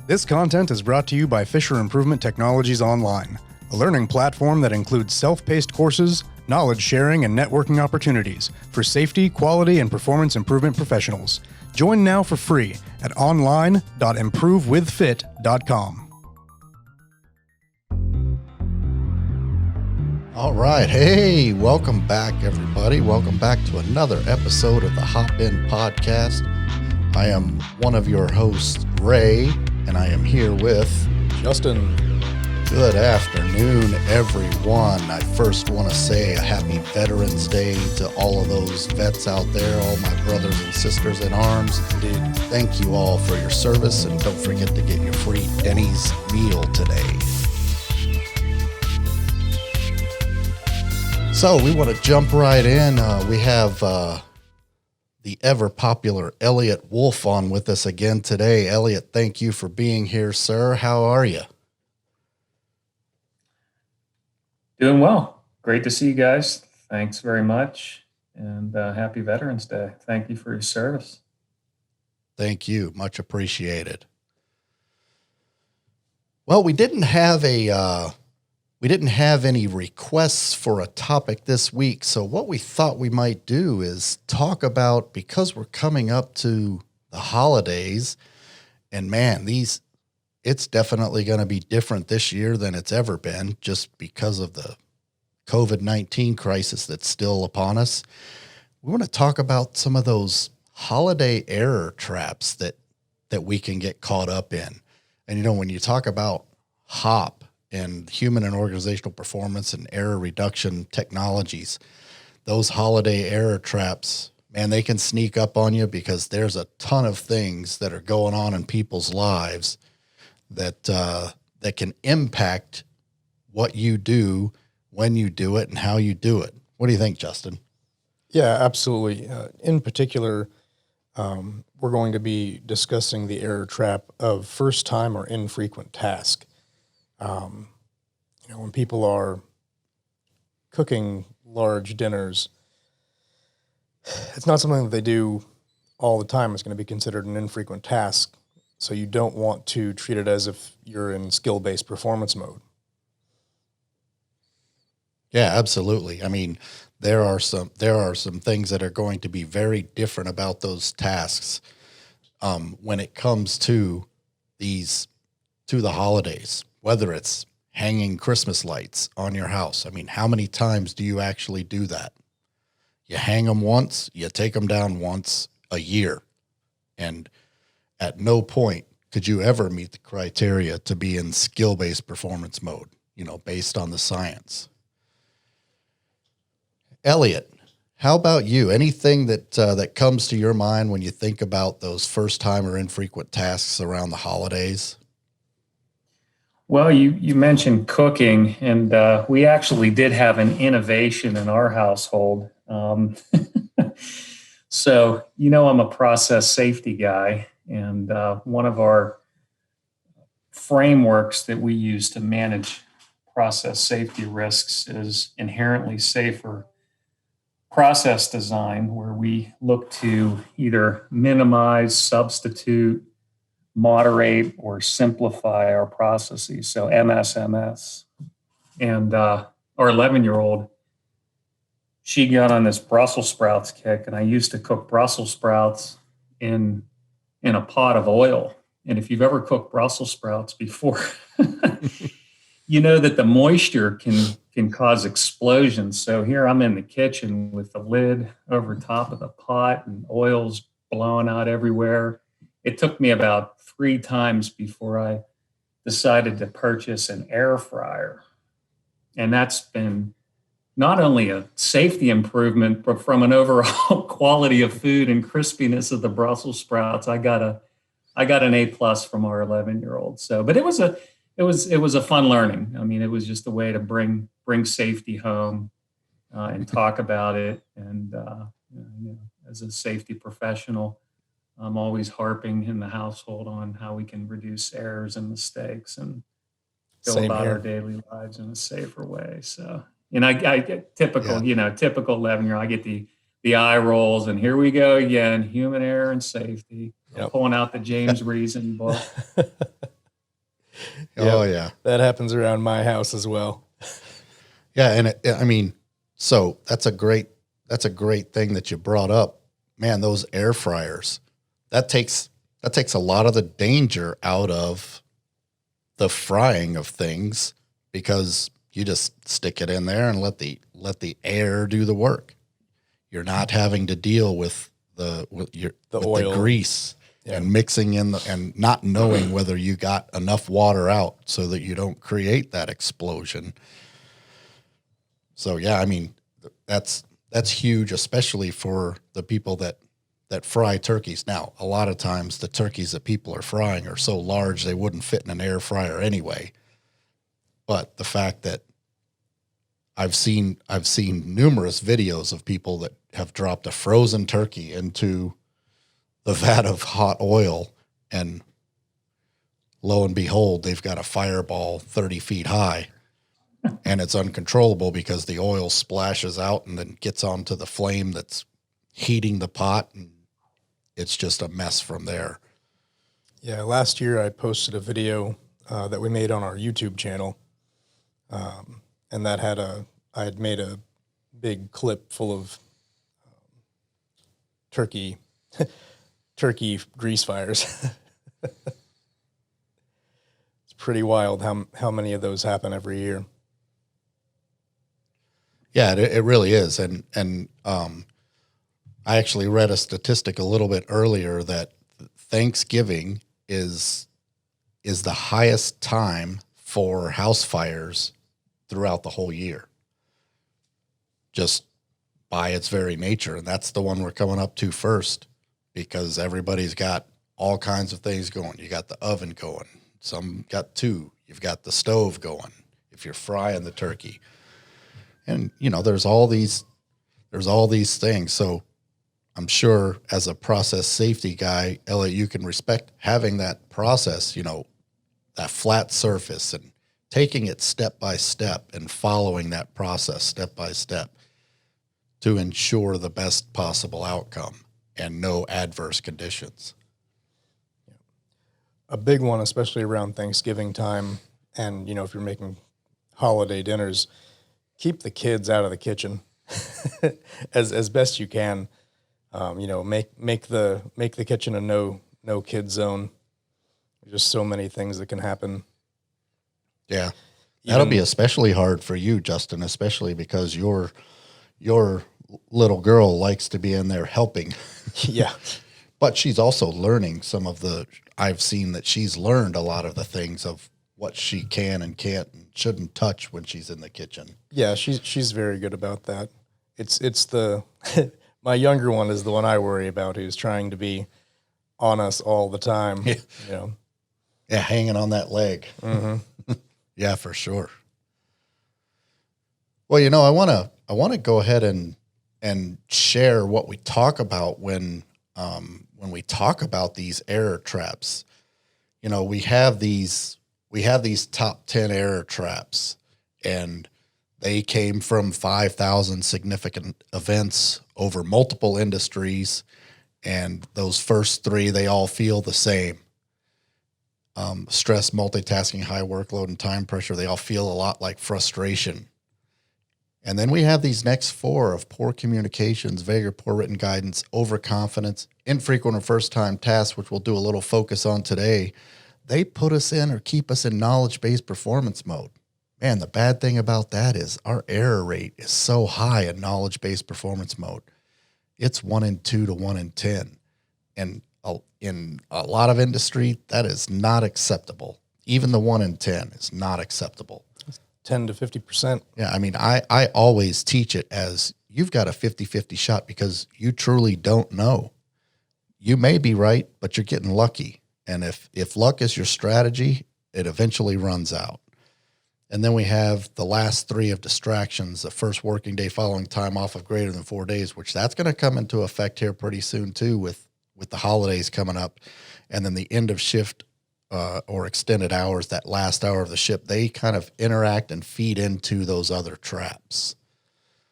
This content is brought to you by Fisher Improvement Technologies Online, a learning platform that includes self-paced courses, knowledge sharing, and networking opportunities for safety, quality, and performance improvement professionals. Join now for free at online.improvewithfit.com. All right. Hey, welcome back, everybody. Welcome back to another episode of the Hop In Podcast. I am one of your hosts, Ray, and I am here with Justin. Good afternoon, everyone. I first want to say a happy Veterans Day to all of those vets out there, all my brothers and sisters in arms. Indeed. Thank you all for your service, and don't forget to get your free Denny's meal today. So we want to jump right in. We have the ever-popular Elliott Wolf on with us again today. Elliott, thank you for being here, sir. How are you? Doing well. Great to see you guys. Thanks very much. And happy Veterans Day. Thank you for your service. Thank you. Much appreciated. Well, we didn't have any requests for a topic this week. So what we thought we might do is talk about, because we're coming up to the holidays, and man, it's definitely going to be different this year than it's ever been, just because of the COVID-19 crisis that's still upon us. We want to talk about some of those holiday error traps that we can get caught up in. And, when you talk about HOP and human and organizational performance and error reduction technologies, those holiday error traps, man, they can sneak up on you because there's a ton of things that are going on in people's lives that can impact what you do, when you do it, and how you do it. What do you think, Justin? Yeah, absolutely. In particular, we're going to be discussing the error trap of first time or infrequent task. When people are cooking large dinners, it's not something that they do all the time. It's going to be considered an infrequent task. So you don't want to treat it as if you're in skill-based performance mode. Yeah, absolutely. I mean, there are some things that are going to be very different about those tasks when it comes to the holidays, whether it's hanging Christmas lights on your house. I mean, how many times do you actually do that? You hang them once, you take them down once a year, and at no point could you ever meet the criteria to be in skill-based performance mode, based on the science. Elliott, how about you? Anything that comes to your mind when you think about those first-time or infrequent tasks around the holidays? Well, you mentioned cooking, and we actually did have an innovation in our household. So, I'm a process safety guy, and one of our frameworks that we use to manage process safety risks is inherently safer process design, where we look to either minimize, substitute, moderate, or simplify our processes. So MSMS. And our 11-year-old, she got on this Brussels sprouts kick, and I used to cook Brussels sprouts in a pot of oil. And if you've ever cooked Brussels sprouts before, you know that the moisture can cause explosions. So here I'm in the kitchen with the lid over top of the pot and oil's blowing out everywhere. It took me about 3 times before I decided to purchase an air fryer. And that's been not only a safety improvement, but from an overall quality of food and crispiness of the Brussels sprouts, I got an A+ from our 11-year-old. So, but it was a fun learning. I mean, it was just a way to bring safety home and talk about it. And as a safety professional, I'm always harping in the household on how we can reduce errors and mistakes and go about our daily lives in a safer way. So, I get typical 11-year-old, I get the eye rolls, and here we go again, human error and safety. Yep. Pulling out the James Reason book. Oh, yeah. That happens around my house as well. Yeah. And I mean, so that's a great thing that you brought up, man. Those air fryers, that takes a lot of the danger out of the frying of things, because you just stick it in there and let the air do the work. You're not having to deal with the oil. the grease and mixing in and not knowing whether you got enough water out so that you don't create that explosion. So yeah, I mean, that's huge, especially for the people that fry turkeys. Now, a lot of times the turkeys that people are frying are so large they wouldn't fit in an air fryer anyway. But the fact that I've seen numerous videos of people that have dropped a frozen turkey into the vat of hot oil, and lo and behold, they've got a fireball 30 feet high, and it's uncontrollable because the oil splashes out and then gets onto the flame that's heating the pot, and it's just a mess from there. Yeah, last year I posted a video that we made on our YouTube channel, and that I had made a big clip full of turkey grease fires. It's pretty wild how many of those happen every year. Yeah, it really is. And I actually read a statistic a little bit earlier that Thanksgiving is the highest time for house fires throughout the whole year, just by its very nature. And that's the one we're coming up to first, because everybody's got all kinds of things going. You got the oven going. Some got two. You've got the stove going if you're frying the turkey. And, you know, there's all these things. So I'm sure as a process safety guy, Elliott, you can respect having that process, you know, that flat surface, and taking it step by step and following that process step by step to ensure the best possible outcome and no adverse conditions. A big one, especially around Thanksgiving time, and, you know, if you're making holiday dinners, keep the kids out of the kitchen as best you can. You know, make the kitchen a no kid zone. There's just so many things that can happen. Yeah. That'll be especially hard for you, Justin, especially because your little girl likes to be in there helping. Yeah. But she's also learning I've seen that she's learned a lot of the things of what she can and can't and shouldn't touch when she's in the kitchen. Yeah, she's very good about that. It's the my younger one is the one I worry about, who's trying to be on us all the time. Yeah. You know. Yeah, hanging on that leg. Mm-hmm. Yeah, for sure. Well, you know, I want to go ahead and share what we talk about when we talk about these error traps. You know, we have these top 10 error traps, and they came from 5,000 significant events over multiple industries, and those first three, they all feel the same. Stress, multitasking, high workload, and time pressure, they all feel a lot like frustration. And then we have these next four of poor communications, vague or poor written guidance, overconfidence, infrequent or first-time tasks, which we'll do a little focus on today. They put us in or keep us in knowledge-based performance mode. Man, the bad thing about that is our error rate is so high in knowledge-based performance mode. It's 1 in 2 to 1 in 10. And in a lot of industry, that is not acceptable. Even the 1 in 10 is not acceptable. 10 to 50%. Yeah, I mean, I always teach it as you've got a 50-50 shot because you truly don't know. You may be right, but you're getting lucky. And if luck is your strategy, it eventually runs out. And then we have the last three of distractions, the first working day following time off of greater than 4 days, which that's going to come into effect here pretty soon too with the holidays coming up. And then the end of shift or extended hours, that last hour of the shift, they kind of interact and feed into those other traps.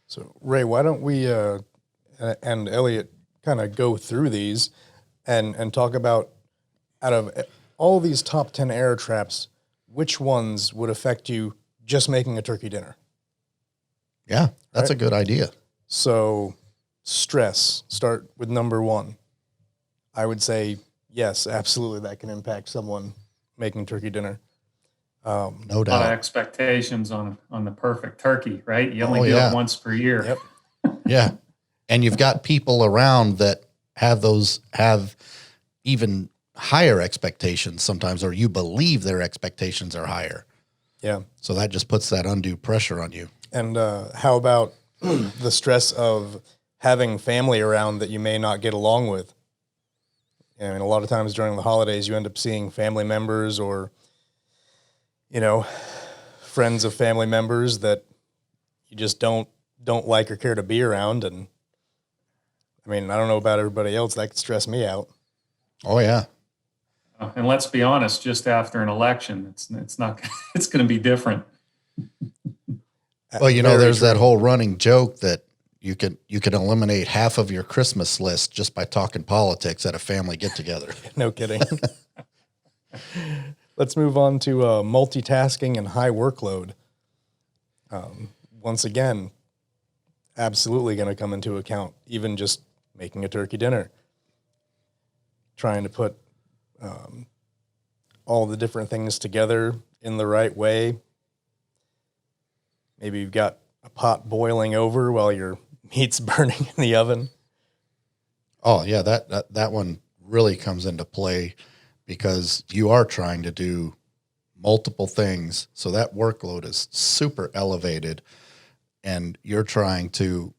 So, Ray, why don't we and Elliott kind of go through these and talk about, out of all these top 10 error traps, which ones would affect you just making a turkey dinner. Yeah, that's Right. a good idea. So stress, start with number one. I would say, yes, absolutely, that can impact someone making turkey dinner. No A lot of doubt. expectations on the perfect turkey, right? You only Oh, do yeah. it once per year. Yep. Yeah. And you've got people around that have even higher expectations sometimes, or you believe their expectations are higher. Yeah. So that just puts that undue pressure on you. And how about the stress of having family around that you may not get along with? And a lot of times during the holidays, you end up seeing family members or, friends of family members that you just don't like or care to be around. And I mean, I don't know about everybody else, that could stress me out. Oh, yeah. And let's be honest, just after an election, it's not it's going to be different. Well, Very there's true. that whole running joke that you can eliminate half of your Christmas list just by talking politics at a family get together. No kidding. Let's move on to multitasking and high workload. Once again, absolutely going to come into account, even just making a turkey dinner. Trying to put all the different things together in the right way. Maybe you've got a pot boiling over while your meat's burning in the oven. Oh, yeah, that one really comes into play because you are trying to do multiple things. So that workload is super elevated, and you're trying to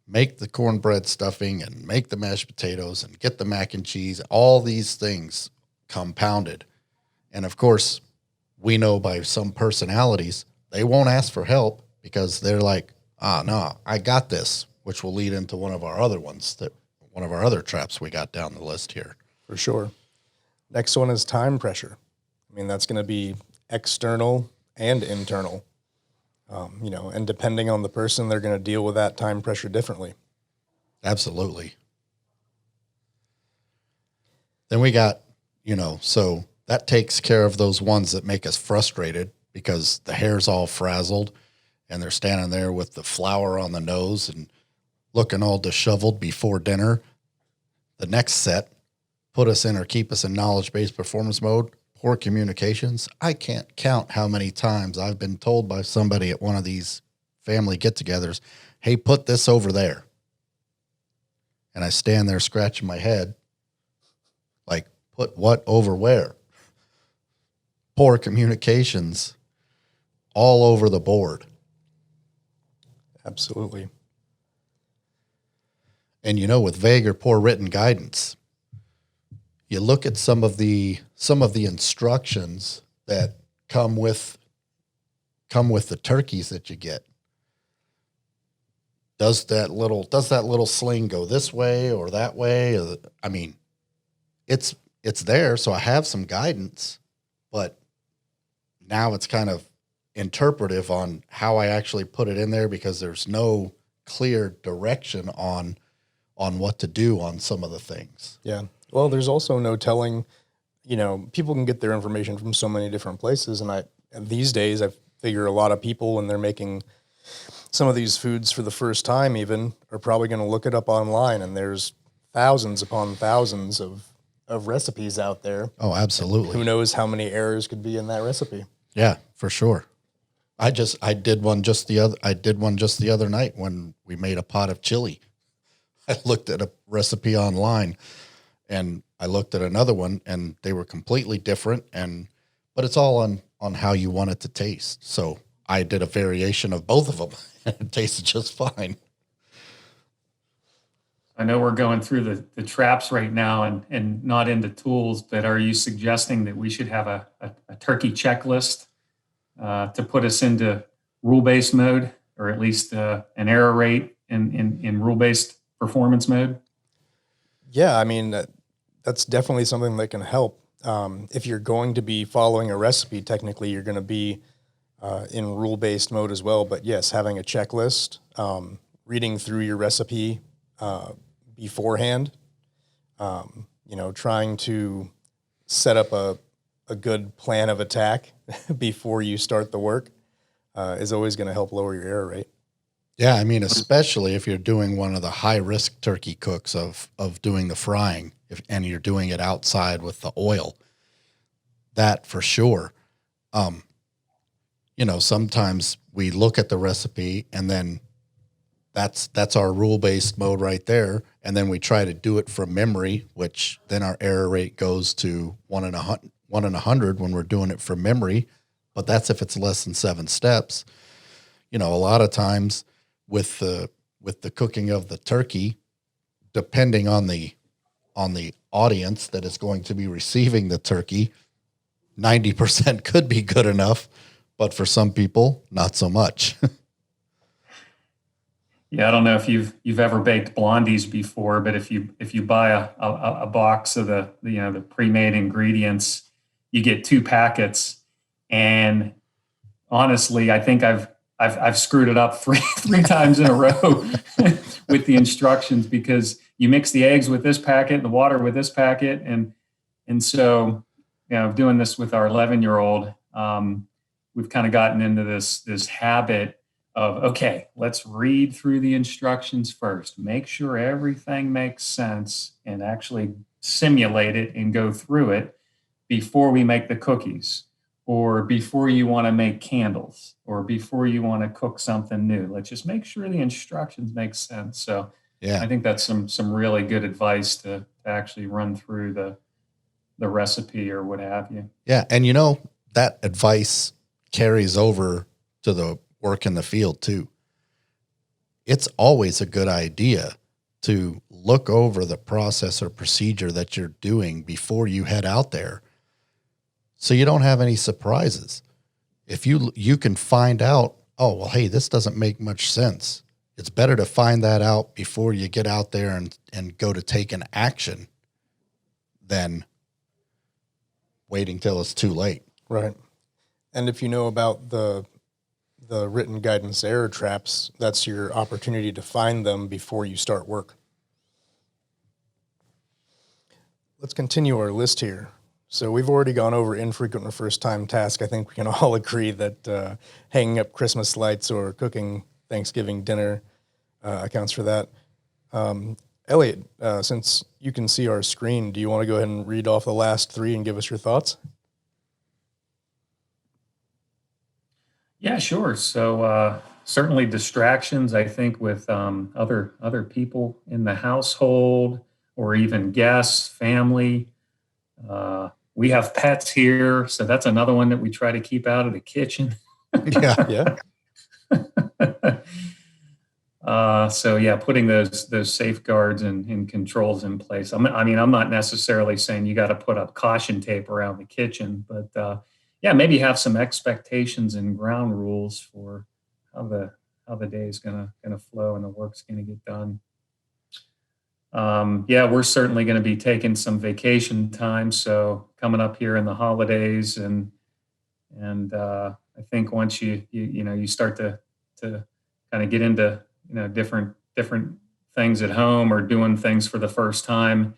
make the cornbread stuffing and make the mashed potatoes and get the mac and cheese, all these things compounded. And of course, we know by some personalities, they won't ask for help because they're like, no, I got this, which will lead into one of our other traps we got down the list here. For sure. Next one is time pressure. I mean, that's going to be external and internal. And depending on the person, they're going to deal with that time pressure differently. Absolutely. Then we got, so that takes care of those ones that make us frustrated because the hair's all frazzled and they're standing there with the flour on the nose and looking all disheveled before dinner. The next set, put us in or keep us in knowledge-based performance mode, poor communications. I can't count how many times I've been told by somebody at one of these family get-togethers, hey, put this over there. And I stand there scratching my head, like, put what over where? Poor communications all over the board. Absolutely. And with vague or poor written guidance, you look at some of the instructions that come with the turkeys that you get. Does that little sling go this way or that way? I mean, it's there, so I have some guidance, but now it's kind of interpretive on how I actually put it in there because there's no clear direction on what to do on some of the things. Yeah. Well, there's also no telling, people can get their information from so many different places. And these days, I figure a lot of people, when they're making some of these foods for the first time even, are probably going to look it up online. And there's thousands upon thousands of recipes out there. Oh, absolutely. Who knows how many errors could be in that recipe? Yeah, for sure. I did one just the other night when we made a pot of chili. I looked at a recipe online and I looked at another one and they were completely different, but it's all on how you want it to taste. So I did a variation of both of them and it tasted just fine. I know we're going through the traps right now and not into tools, but are you suggesting that we should have a turkey checklist to put us into rule-based mode, or at least an error rate in rule-based performance mode? Yeah, I mean, that's definitely something that can help. If you're going to be following a recipe, technically you're going to be in rule-based mode as well. But yes, having a checklist, reading through your recipe beforehand, trying to set up a a good plan of attack before you start the work is always going to help lower your error rate. Yeah, I mean, especially if you're doing one of the high risk turkey cooks of doing the frying, and you're doing it outside with the oil, that for sure. Sometimes we look at the recipe and then that's our rule-based mode right there, and then we try to do it from memory, which then our error rate goes to 1 in 100 when we're doing it from memory. But that's if it's less than 7 steps. A lot of times with the cooking of the turkey, depending on the audience that is going to be receiving the turkey, 90% could be good enough, but for some people, not so much. Yeah, I don't know if you've ever baked blondies before, but if you buy a box of the pre-made ingredients, you get 2 packets, and honestly, I think I've screwed it up three times in a row with the instructions, because you mix the eggs with this packet and the water with this packet, and so doing this with our 11-year-old, we've kind of gotten into this habit of, okay, let's read through the instructions first, make sure everything makes sense, and actually simulate it and go through it before we make the cookies, or before you want to make candles, or before you want to cook something new. Let's just make sure the instructions make sense. So Yeah. I think that's some really good advice to actually run through the recipe or what have you. Yeah. And that advice carries over to the work in the field too. It's always a good idea to look over the process or procedure that you're doing before you head out there, so you don't have any surprises. If you can find out, oh, well, hey, this doesn't make much sense. It's better to find that out before you get out there and go to take an action than waiting till it's too late. Right. And if you know about the written guidance error traps, that's your opportunity to find them before you start work. Let's continue our list here. So we've already gone over infrequent or first-time task. I think we can all agree that hanging up Christmas lights or cooking Thanksgiving dinner accounts for that. Elliott, since you can see our screen, do you want to go ahead and read off the last 3 and give us your thoughts? Yeah, sure. So certainly distractions, I think, with other people in the household, or even guests, family. We have pets here, so that's another one that we try to keep out of the kitchen. Yeah. So yeah, putting those safeguards and controls in place. I'm not necessarily saying you got to put up caution tape around the kitchen, but yeah, maybe have some expectations and ground rules for how the day is gonna flow and the work's gonna get done. Yeah, we're certainly going to be taking some vacation time. So coming up here in the holidays, and I think once you start to kind of get into different things at home, or doing things for the first time,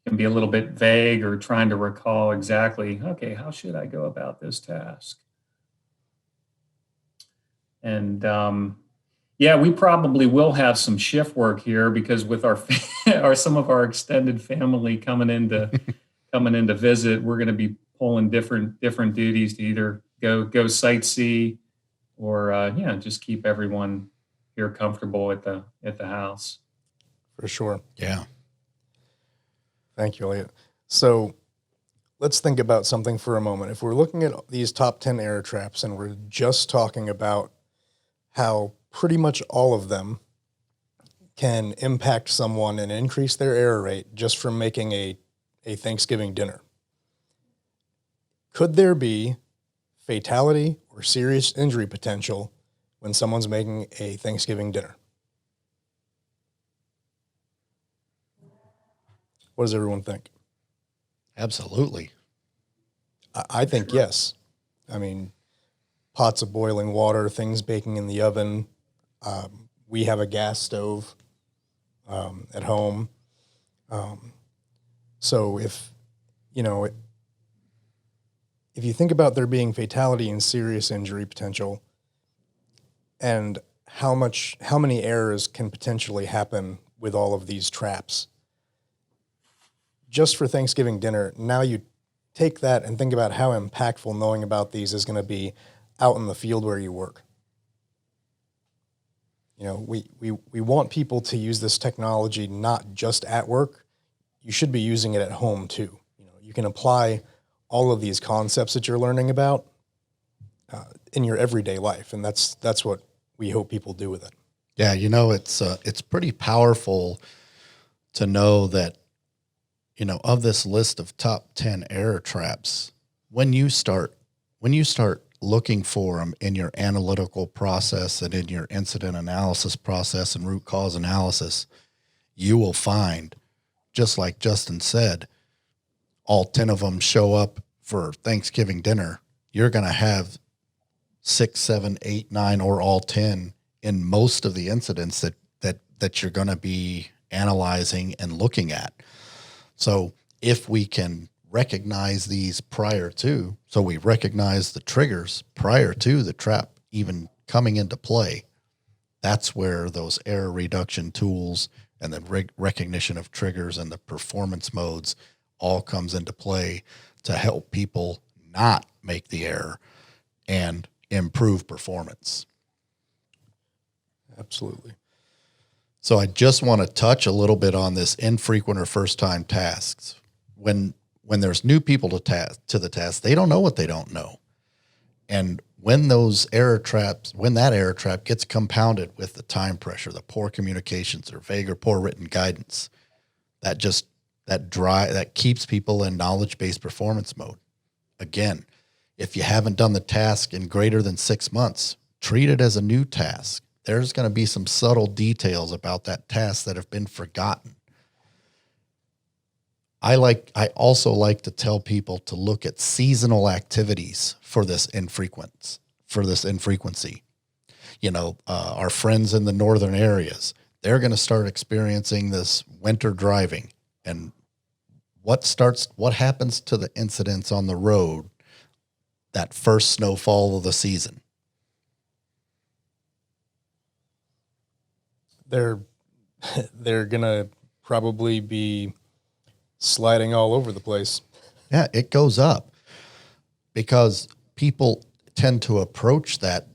it can be a little bit vague, or trying to recall exactly, okay, how should I go about this task? And yeah, we probably will have some shift work here, because with our some of our extended family coming in to visit, we're going to be pulling different duties to either go sightsee, or just keep everyone here comfortable at the house. For sure. Yeah. Thank you, Elliott. So let's think about something for a moment. If we're looking at these top 10 error traps, and we're just talking about how pretty much all of them can impact someone and increase their error rate just from making a Thanksgiving dinner, could there be fatality or serious injury potential when someone's making a Thanksgiving dinner? What does everyone think? Absolutely. I think yes. I mean, pots of boiling water, things baking in the oven. We have a gas stove at home. So if, if you think about there being fatality and serious injury potential, and how many errors can potentially happen with all of these traps, just for Thanksgiving dinner, now you take that and think about how impactful knowing about these is going to be out in the field where you work. You know, we want people to use this technology not just at work. You should be using it at home too. You know, you can apply all of these concepts that you're learning about in your everyday life, and that's what we hope people do with it. Yeah, you know, it's pretty powerful to know that, you know, of this list of top 10 error traps, when you start looking for them in your analytical process and in your incident analysis process and root cause analysis, you will find, just like Justin said, all 10 of them show up for Thanksgiving dinner. You're going to have 6, 7, 8, 9, or all 10 in most of the incidents that you're going to be analyzing and looking at. So if we can recognize these prior to, so we recognize the triggers prior to the trap even coming into play, that's where those error reduction tools and the recognition of triggers and the performance modes all comes into play to help people not make the error and improve performance. Absolutely. So I just want to touch a little bit on this infrequent or first-time tasks. When there's new people to the task, they don't know what they don't know. And when that error trap gets compounded with the time pressure, the poor communications or vague or poor written guidance, that keeps people in knowledge-based performance mode. Again, if you haven't done the task in greater than 6 months, treat it as a new task. There's going to be some subtle details about that task that have been forgotten. I also like to tell people to look at seasonal activities for this infrequency. You know, our friends in the northern areas, they're going to start experiencing this winter driving. And what happens to the incidents on the road that first snowfall of the season? They're going to probably be sliding all over the place. Yeah, it goes up because people tend to approach that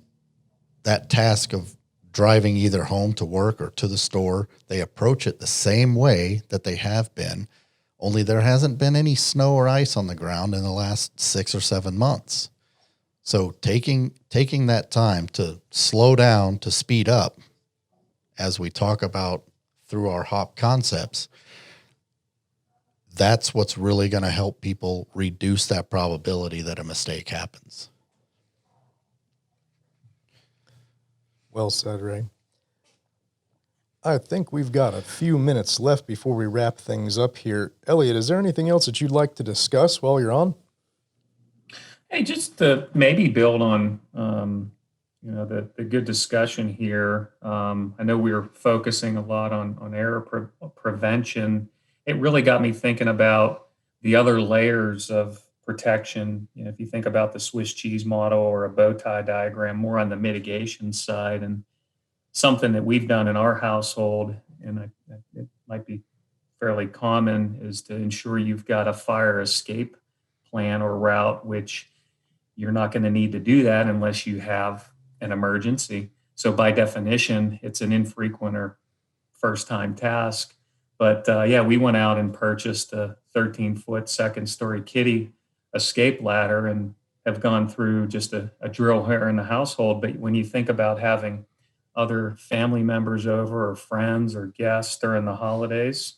task of driving either home to work or to the store. They approach it the same way that they have been, only there hasn't been any snow or ice on the ground in the last 6 or 7 months. So taking that time to slow down, to speed up, as we talk about through our HOP concepts, that's what's really going to help people reduce that probability that a mistake happens. Well said, Ray. I think we've got a few minutes left before we wrap things up here. Elliott, is there anything else that you'd like to discuss while you're on? Hey, just to maybe build on the good discussion here. I know we were focusing a lot on error prevention. It really got me thinking about the other layers of protection. You know, if you think about the Swiss cheese model or a bow tie diagram, more on the mitigation side, and something that we've done in our household, and it might be fairly common, is to ensure you've got a fire escape plan or route, which you're not going to need to do that unless you have an emergency. So by definition, it's an infrequent or first time task. But we went out and purchased a 13-foot second story kiddie escape ladder and have gone through just a drill here in the household. But when you think about having other family members over or friends or guests during the holidays,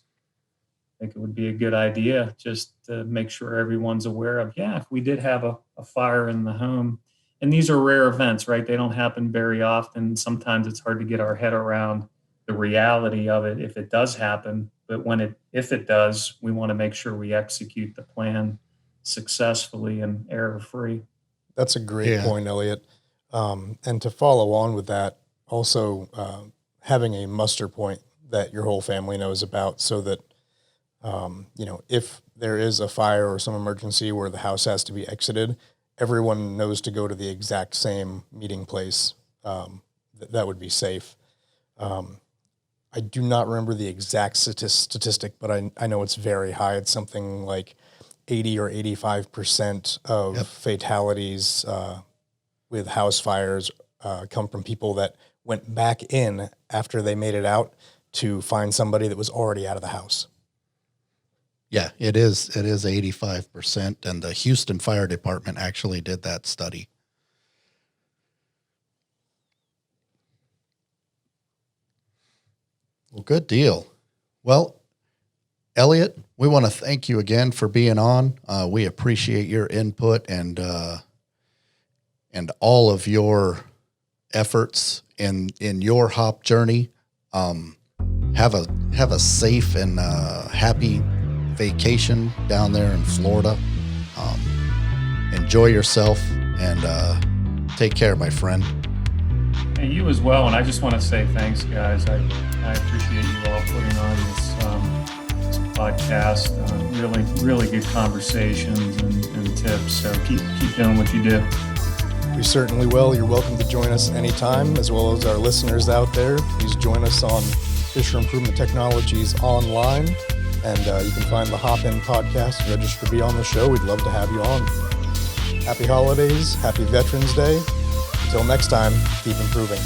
I think it would be a good idea just to make sure everyone's aware of, if we did have a fire in the home, and these are rare events, right? They don't happen very often. Sometimes it's hard to get our head around the reality of it if it does happen. But if it does, we want to make sure we execute the plan successfully and error-free. That's a great point, Elliott. And to follow on with that, also having a muster point that your whole family knows about, so that if there is a fire or some emergency where the house has to be exited, everyone knows to go to the exact same meeting place, that would be safe. I do not remember the exact statistic, but I know it's very high. It's something like 80 or 85% of fatalities with house fires come from people that went back in after they made it out to find somebody that was already out of the house. Yeah, it is 85%, and the Houston Fire Department actually did that study. Well, good deal. Well, Elliott, we want to thank you again for being on. We appreciate your input and all of your efforts in your hop journey. Have a safe and happy vacation down there in Florida. Enjoy yourself and take care, my friend. And you as well. And I just want to say thanks, guys. I appreciate you all putting on this podcast. Really good conversations and tips. So keep doing what you do. We certainly will. You're welcome to join us anytime, as well as our listeners out there. Please join us on Fisher Improvement Technologies online, and you can find the Hop In podcast and register to be on the show. We'd love to have you on. Happy holidays. Happy Veterans Day. Until next time, keep improving.